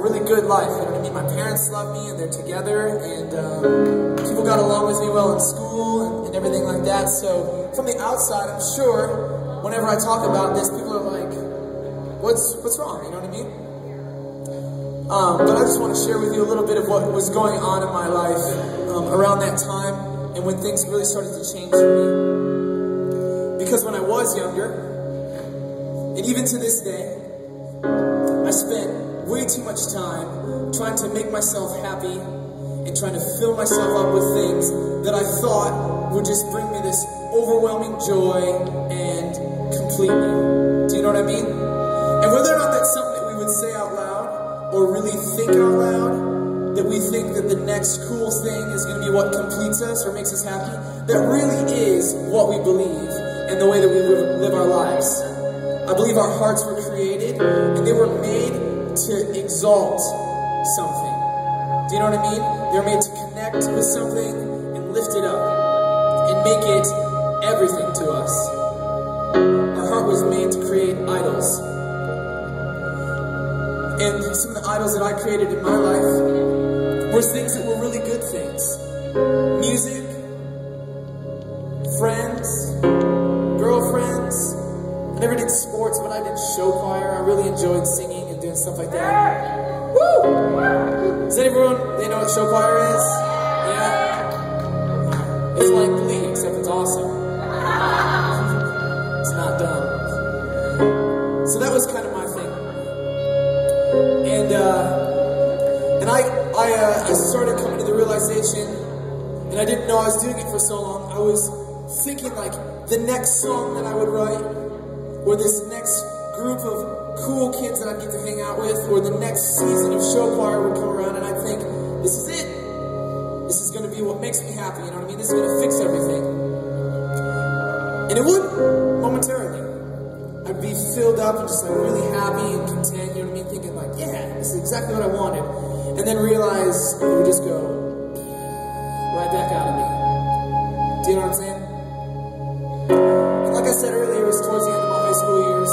really good life, you know what I mean? My parents love me and they're together, and people got along with me well in school and everything like that. So from the outside, I'm sure whenever I talk about this, people are like, what's wrong, you know what I mean? But I just want to share with you a little bit of what was going on in my life around that time and when things really started to change for me. Because when I was younger, and even to this day, I spent way too much time trying to make myself happy and trying to fill myself up with things that I thought would just bring me this overwhelming joy and complete me. Do you know what I mean? And whether or not that's something that we would say out loud or really think out loud, that we think that the next cool thing is going to be what completes us or makes us happy, that really is what we believe and the way that we live our lives. I believe our hearts were created and they were made to exalt something. Do you know what I mean? They were made to connect with something and lift it up and make it everything to us. Our heart was made to create idols. And some of the idols that I created in my life were things that were really good things. Music, friends, girlfriends. I never did sports, but I did show choir. I really enjoyed singing and doing stuff like that. Woo! Does anyone, they know what show choir is? Yeah? It's like Glee, except it's awesome. It's not dumb. So that was kind of my thing. And I started coming to the realization, and I didn't know I was doing it for so long. I was thinking like the next song that I would write, or this next group of cool kids that I'd get to hang out with, or the next season of show choir would come around, and I'd think, this is it. This is going to be what makes me happy, you know what I mean? This is going to fix everything. And it would, momentarily. I'd be filled up and just like really happy and content, you know what I mean? Thinking like, yeah, this is exactly what I wanted. And then realize it would just go right back out of me. Do you know what I'm saying? And like I said earlier, it was towards the end of my high school years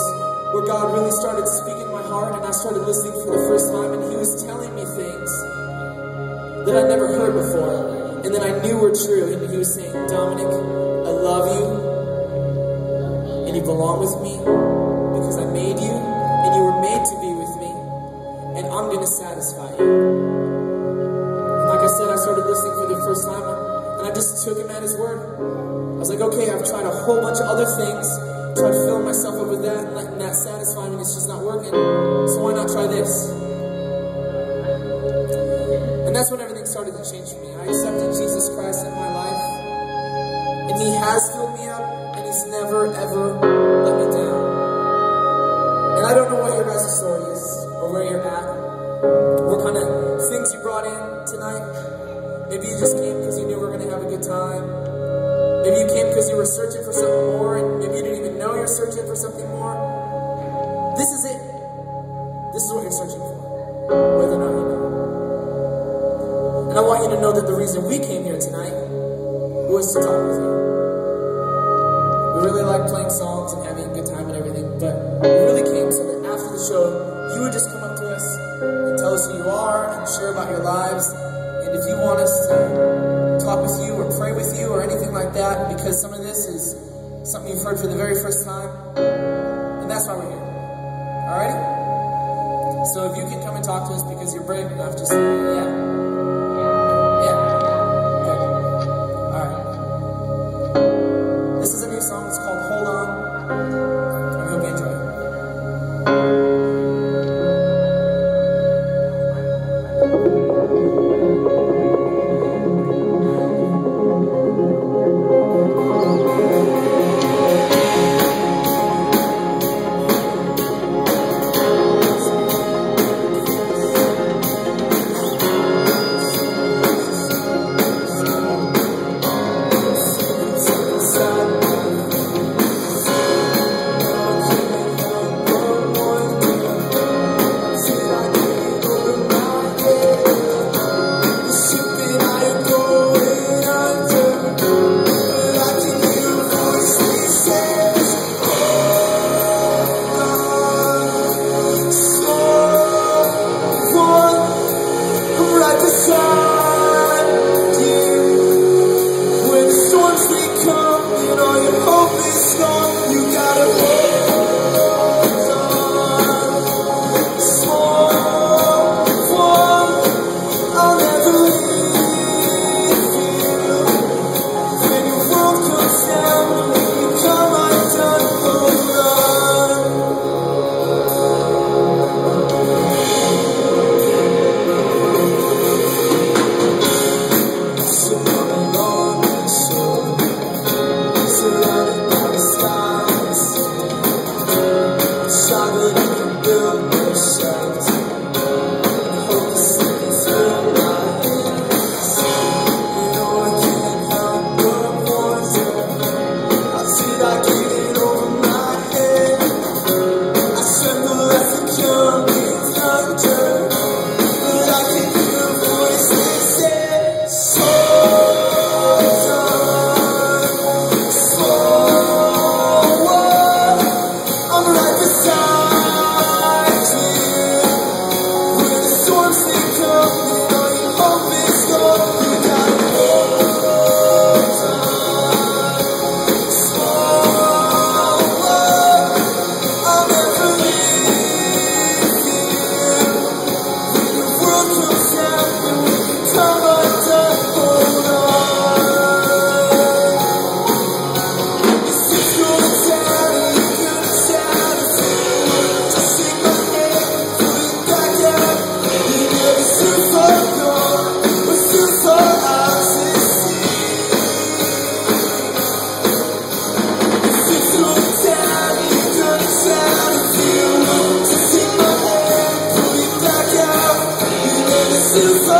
where God really started speaking to my heart, and I started listening for the first time, and He was telling me things that I never heard before, and that I knew were true. And He was saying, Dominic, I love you, and you belong with me, because I made you, and you were made to be with me, and I'm going to satisfy you. And like I said, I started listening for the first time, and I just took Him at His word. I was like, okay, I've tried a whole bunch of other things, tried to fill myself up with that, and letting that satisfy me, and it's just not working, so why not try this? And that's when everything started to change for me. I accepted Jesus Christ in my life, and He has filled me up, and He's never, ever let me down. And I don't know what your guys' story is, or where you're at, what kind of things you brought in tonight. Maybe you just came because you knew we were going to have a good time. Maybe you came because you were searching for something more, and maybe you didn't even know you're searching for something more. This is it. This is what you're searching for, whether or not you know. And I want you to know that the reason we came here tonight was to talk with you. We really like playing songs and having a good time and everything, but we really came so that after the show, you would just come up to us and tell us who you are and share about your lives. And if you want us to talk with you or pray with you or anything like that, because some of this is something you've heard for the very first time, and that's why we're here. Alrighty? So if you can come and talk to us because you're brave enough, just say, yeah. This is a new song, it's called Hold On, and we hope you enjoy it.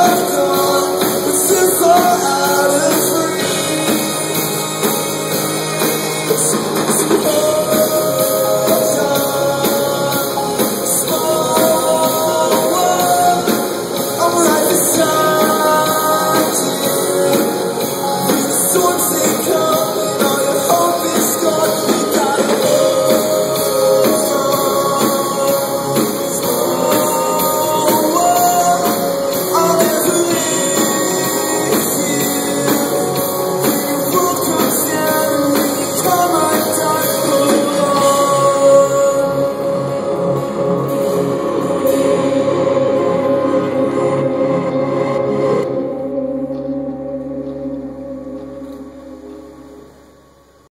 Yeah.